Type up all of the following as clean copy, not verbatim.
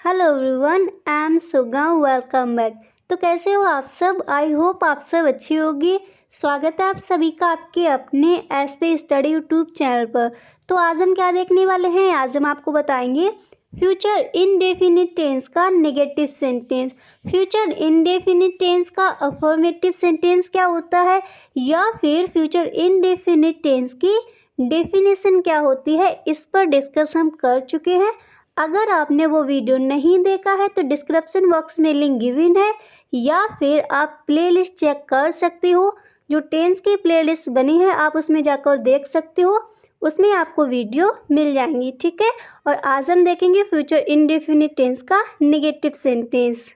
Hello everyone, I am Suga, welcome back. तो कैसे हो आप सब? आई होप आप सब अच्छी होगी। स्वागत है आप सभी का आपके अपने एसपी स्टडी यूट्यूब चैनल पर। तो आज हम क्या देखने वाले हैं? आज हम आपको बताएंगे फ्यूचर इंडेफिनिट टेंस का negative sentence. Future indefinite tense का अफर्मेटिव सेंटेंस क्या होता है, या फिर फ्यूचर इंडेफिनिट टेंस की डेफिनेशन क्या होती है, इस पर डिस्कस हम कर चुके हैं। अगर आपने वो वीडियो नहीं देखा है तो डिस्क्रिप्शन बॉक्स में लिंक गिवन है, या फिर आप प्लेलिस्ट चेक कर सकते हो। जो टेंस की प्लेलिस्ट बनी है आप उसमें जाकर देख सकते हो, उसमें आपको वीडियो मिल जाएंगी, ठीक है। और आज हम देखेंगे फ्यूचर इंडेफिनिट टेंस का नेगेटिव सेंटेंस।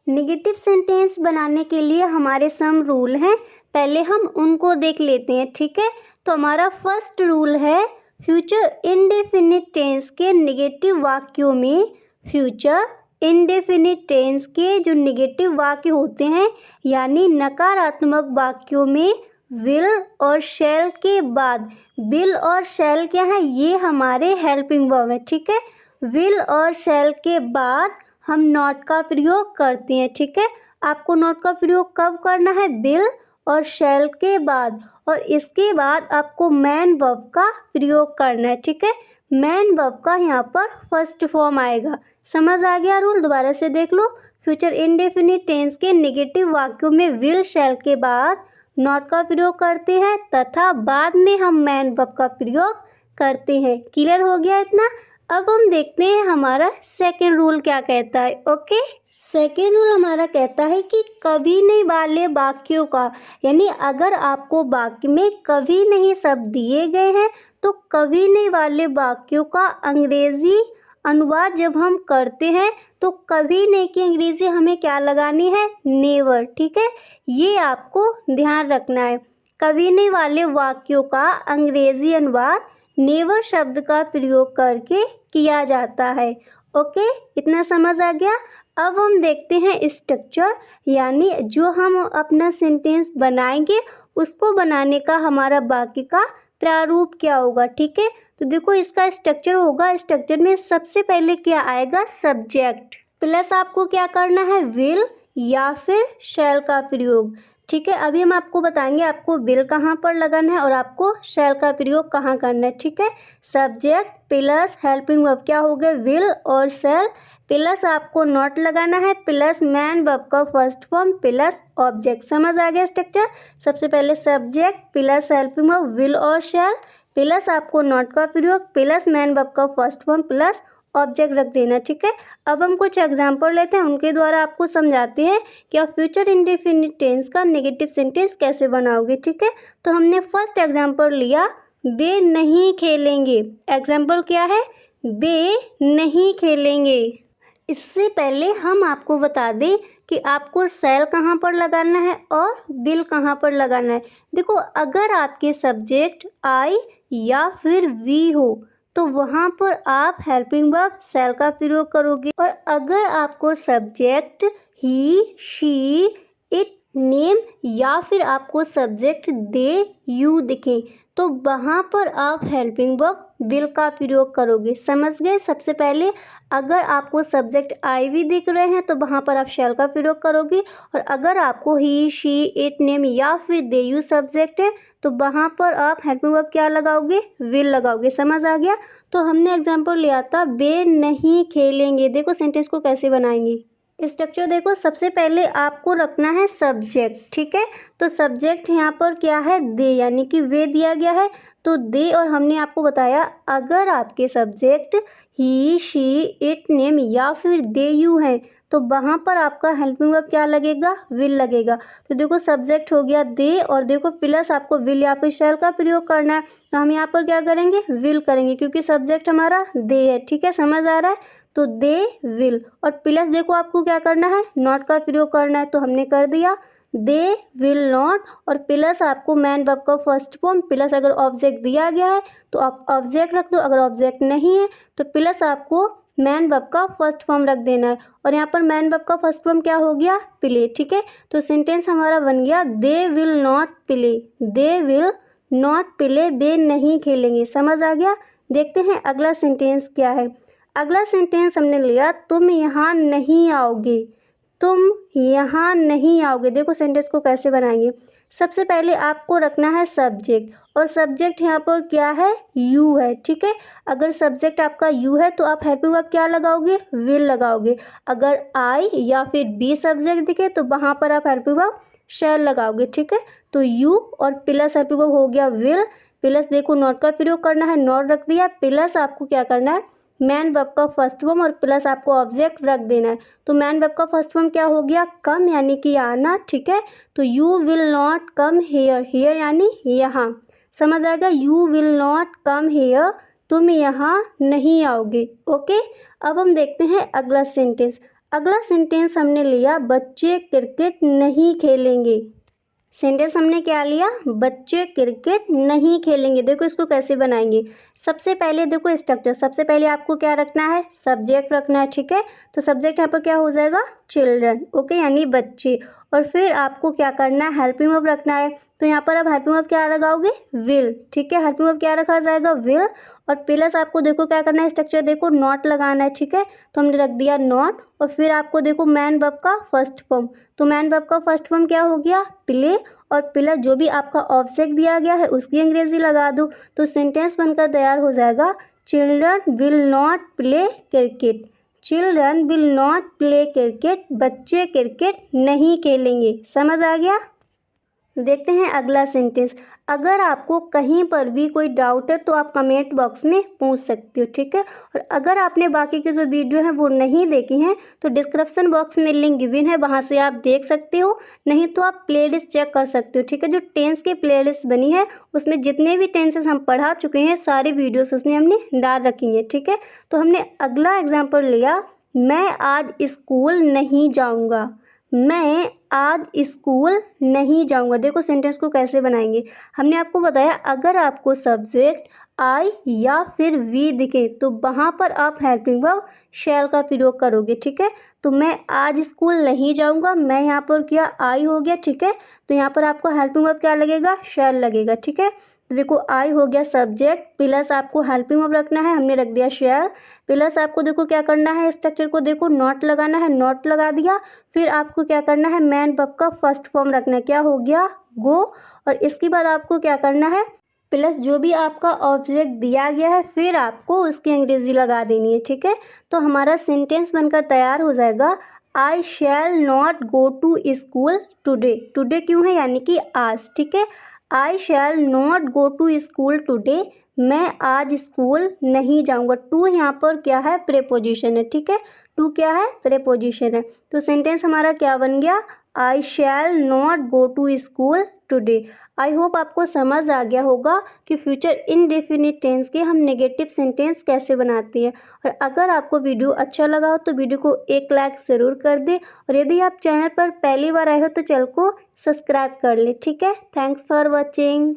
नेगेटिव सेंटेंस बनाने के लिए हमारे सम रूल हैं, पहले हम उनको देख लेते हैं, ठीक है। तो हमारा फर्स्ट रूल है, फ्यूचर इंडेफिनिट टेंस के नेगेटिव वाक्यों में, फ्यूचर इंडेफिनिट टेंस के जो नेगेटिव वाक्य होते हैं यानी नकारात्मक वाक्यों में विल और शैल के बाद, विल और शैल क्या है, ये हमारे हेल्पिंग वर्ब है, ठीक है। विल और शैल के बाद हम नॉट का प्रयोग करते हैं, ठीक है। आपको नॉट का प्रयोग कब करना है? विल और शैल के बाद, और इसके बाद आपको मैन वर्ब का प्रयोग करना है, ठीक है। मैन वर्ब का यहाँ पर फर्स्ट फॉर्म आएगा। समझ आ गया रूल? दोबारा से देख लो। फ्यूचर इंडेफिनिट टेंस के नेगेटिव वाक्यों में विल शैल के बाद नॉट का प्रयोग करते हैं तथा बाद में हम मैन वर्ब का प्रयोग करते हैं। क्लियर हो गया इतना? अब हम देखते हैं हमारा सेकेंड रूल क्या कहता है। ओके, सेकेंड रूल हमारा कहता है कि कभी नहीं वाले वाक्यों का, यानी अगर आपको वाक्य में कभी नहीं शब्द दिए गए हैं तो कभी नहीं वाले वाक्यों का अंग्रेजी अनुवाद जब हम करते हैं तो कभी नहीं की अंग्रेजी हमें क्या लगानी है? नेवर, ठीक है। ये आपको ध्यान रखना है। कभी नहीं वाले वाक्यों का अंग्रेजी अनुवाद नेवर शब्द का प्रयोग करके किया जाता है। ओके, इतना समझ आ गया। अब हम देखते हैं स्ट्रक्चर, यानी जो हम अपना सेंटेंस बनाएंगे उसको बनाने का हमारा वाक्य का प्रारूप क्या होगा, ठीक है। तो देखो इसका स्ट्रक्चर होगा, स्ट्रक्चर में सबसे पहले क्या आएगा? सब्जेक्ट प्लस आपको क्या करना है? विल या फिर शैल का प्रयोग, ठीक है। अभी हम आपको बताएंगे आपको विल कहाँ पर लगाना है और आपको शैल का प्रयोग कहाँ करना है, ठीक है। सब्जेक्ट प्लस हेल्पिंग वर्ब क्या हो गया? विल और शैल, प्लस आपको नॉट लगाना है, प्लस मैन वर्ब का फर्स्ट फॉर्म प्लस ऑब्जेक्ट। समझ आ गया स्ट्रक्चर? सबसे पहले subject plus helping verb will और शैल, प्लस आपको नॉट का प्रयोग प्लस मैन वर्ब का फर्स्ट फॉर्म प्लस ऑब्जेक्ट रख देना, ठीक है। अब हम कुछ एग्जाम्पल लेते हैं, उनके द्वारा आपको समझाते हैं कि आप फ्यूचर इंडेफिनिट टेंस का नेगेटिव सेंटेंस कैसे बनाओगे, ठीक है। तो हमने फर्स्ट एग्जाम्पल लिया, वे नहीं खेलेंगे। एग्जाम्पल क्या है? वे नहीं खेलेंगे। इससे पहले हम आपको बता दें कि आपको शैल कहाँ पर लगाना है और विल कहाँ पर लगाना है। देखो, अगर आपके सब्जेक्ट आई या फिर वी हो तो वहाँ पर आप हेल्पिंग वर्ब शैल का प्रयोग करोगे, और अगर आपको subject he, she, it, name या फिर आपको सब्जेक्ट दे, यू दिखे तो वहाँ पर आप हेल्पिंग वर्ब विल का प्रयोग करोगे। समझ गए? सबसे पहले अगर आपको सब्जेक्ट आई भी दिख रहे हैं तो वहाँ पर आप शैल का प्रयोग करोगे, और अगर आपको ही, शी, इट, नेम या फिर दे, यू सब्जेक्ट है तो वहाँ पर आप हेल्पिंग वर्ब क्या लगाओगे? विल लगाओगे। समझ आ गया? तो हमने एग्जाम्पल लिया था वे नहीं खेलेंगे। देखो सेंटेंस को कैसे बनाएंगे। स्ट्रक्चर देखो, सबसे पहले आपको रखना है सब्जेक्ट, ठीक है। तो सब्जेक्ट यहाँ पर क्या है? दे, यानी कि वे दिया गया है तो दे, और हमने आपको बताया अगर आपके subject he, she, it, name या फिर दे, यू है तो वहाँ पर आपका हेल्पिंग वर्ब क्या लगेगा? विल लगेगा। तो देखो सब्जेक्ट हो गया दे, और देखो प्लस आपको विल या फिर शैल का प्रयोग करना है तो हम यहाँ पर क्या करेंगे? विल करेंगे, क्योंकि सब्जेक्ट हमारा दे है, ठीक है। समझ आ रहा है? तो दे विल, और प्लस देखो आपको क्या करना है? नॉट का प्रयोग करना है तो हमने कर दिया दे विल नॉट, और प्लस आपको मैन वर्ब का फर्स्ट फॉर्म प्लस अगर ऑब्जेक्ट दिया गया है तो आप ऑब्जेक्ट रख दो, अगर ऑब्जेक्ट नहीं है तो प्लस आपको मैन वर्ब का फर्स्ट फॉर्म रख देना है, और यहाँ पर मैन वर्ब का फर्स्ट फॉर्म क्या हो गया? प्ले, ठीक है। तो सेंटेंस हमारा बन गया they will not play, they will not play, वे नहीं खेलेंगे। समझ आ गया? देखते हैं अगला सेंटेंस क्या है। अगला सेंटेंस हमने लिया तुम यहाँ नहीं आओगे, तुम यहाँ नहीं आओगे। देखो सेंटेंस को कैसे बनाएंगे। सबसे पहले आपको रखना है सब्जेक्ट, और सब्जेक्ट यहाँ पर क्या है, यू है, ठीक है। अगर सब्जेक्ट आपका यू है तो आप हेल्पिंग वर्ब क्या लगाओगे, विल लगाओगे। अगर आई या फिर बी सब्जेक्ट दिखे तो वहाँ पर आप हेल्पिंग वर्ब शैल लगाओगे, ठीक है। तो यू और प्लस हेल्पिंग वर्ब हो गया विल, प्लस देखो नॉट का प्रयोग करना है, नॉट रख दिया, प्लस आपको क्या करना है मैन वर्ब का फर्स्ट फॉर्म और प्लस आपको ऑब्जेक्ट रख देना है। तो मैन वर्ब का फर्स्ट फॉर्म क्या हो गया, कम यानी कि आना, ठीक है। तो you will not come here, here यानी यहाँ, समझ आएगा। You will not come here, तुम यहाँ नहीं आओगे, ओके। अब हम देखते हैं अगला सेंटेंस। अगला सेंटेंस हमने लिया बच्चे क्रिकेट नहीं खेलेंगे। सेंटेंस हमने क्या लिया, बच्चे क्रिकेट नहीं खेलेंगे। देखो इसको कैसे बनाएंगे। सबसे पहले देखो स्ट्रक्चर, सबसे पहले आपको क्या रखना है, सब्जेक्ट रखना है, ठीक है। तो सब्जेक्ट यहाँ पर क्या हो जाएगा, चिल्ड्रन, ओके, यानी बच्चे। और फिर आपको क्या करना है, हेल्पिंग वर्ब रखना है। तो यहाँ पर अब हेल्पिंग वर्ब क्या लगाओगे, विल, ठीक है। हेल्पिंग वर्ब क्या रखा जाएगा, विल, और प्लस आपको देखो क्या करना है, स्ट्रक्चर देखो नॉट लगाना है, ठीक है। तो हमने रख दिया नॉट, और फिर आपको देखो मैन वर्ब का फर्स्ट फॉर्म। तो मैन वर्ब का फर्स्ट फॉर्म क्या हो गया, प्ले, और प्लस जो भी आपका ऑब्जेक्ट दिया गया है उसकी अंग्रेजी लगा दो। तो सेंटेंस बनकर तैयार हो जाएगा children will not play cricket, children will not play cricket, बच्चे क्रिकेट नहीं खेलेंगे। समझ आ गया। देखते हैं अगला सेंटेंस। अगर आपको कहीं पर भी कोई डाउट है तो आप कमेंट बॉक्स में पूछ सकते हो, ठीक है। और अगर आपने बाकी की जो वीडियो हैं वो नहीं देखी हैं तो डिस्क्रिप्शन बॉक्स में लिंक गिवन है, वहाँ से आप देख सकते हो। नहीं तो आप प्लेलिस्ट चेक कर सकते हो, ठीक है। जो टेंस की प्लेलिस्ट बनी है उसमें जितने भी टेंसेस हम पढ़ा चुके हैं सारी वीडियोस उसमें हमने डाल रखी हैं, ठीक है। तो हमने अगला एग्जाम्पल लिया, मैं आज स्कूल नहीं जाऊँगा, मैं आज स्कूल नहीं जाऊंगा। देखो सेंटेंस को कैसे बनाएंगे। हमने आपको बताया अगर आपको सब्जेक्ट आई या फिर वी दिखे तो वहाँ पर आप हेल्पिंग वर्ब शैल का प्रयोग करोगे, ठीक है। तो मैं आज स्कूल नहीं जाऊंगा, मैं यहाँ पर क्या आई हो गया, ठीक है। तो यहाँ पर आपको हेल्पिंग वर्ब क्या लगेगा, शैल लगेगा, ठीक है। तो देखो आई हो गया सब्जेक्ट, प्लस आपको हेल्पिंग वर्ब रखना है, हमने रख दिया शैल, प्लस आपको देखो क्या करना है, स्ट्रक्चर को देखो नॉट लगाना है, नॉट लगा दिया। फिर आपको क्या करना है, मैन वर्ब का फर्स्ट फॉर्म रखना है, क्या हो गया, गो। और इसके बाद आपको क्या करना है, प्लस जो भी आपका ऑब्जेक्ट दिया गया है फिर आपको उसकी अंग्रेजी लगा देनी है, ठीक है। तो हमारा सेंटेंस बनकर तैयार हो जाएगा I shall not go to school today. Today क्यों है, यानी कि आज, ठीक है। I shall not go to school today, मैं आज स्कूल नहीं जाऊंगा। टू यहाँ पर क्या है, प्रेपोजिशन है, ठीक है। टू क्या है, प्रेपोजिशन है। तो सेंटेंस हमारा क्या बन गया, I shall not go to school today. I hope आपको समझ आ गया होगा कि फ्यूचर इनडेफिनिट टेंस के हम नेगेटिव सेंटेंस कैसे बनाते हैं। और अगर आपको वीडियो अच्छा लगा हो तो वीडियो को एक लाइक ज़रूर कर दे, और यदि आप चैनल पर पहली बार आए हो तो चैनल को सब्सक्राइब कर ले, ठीक है। Thanks for watching.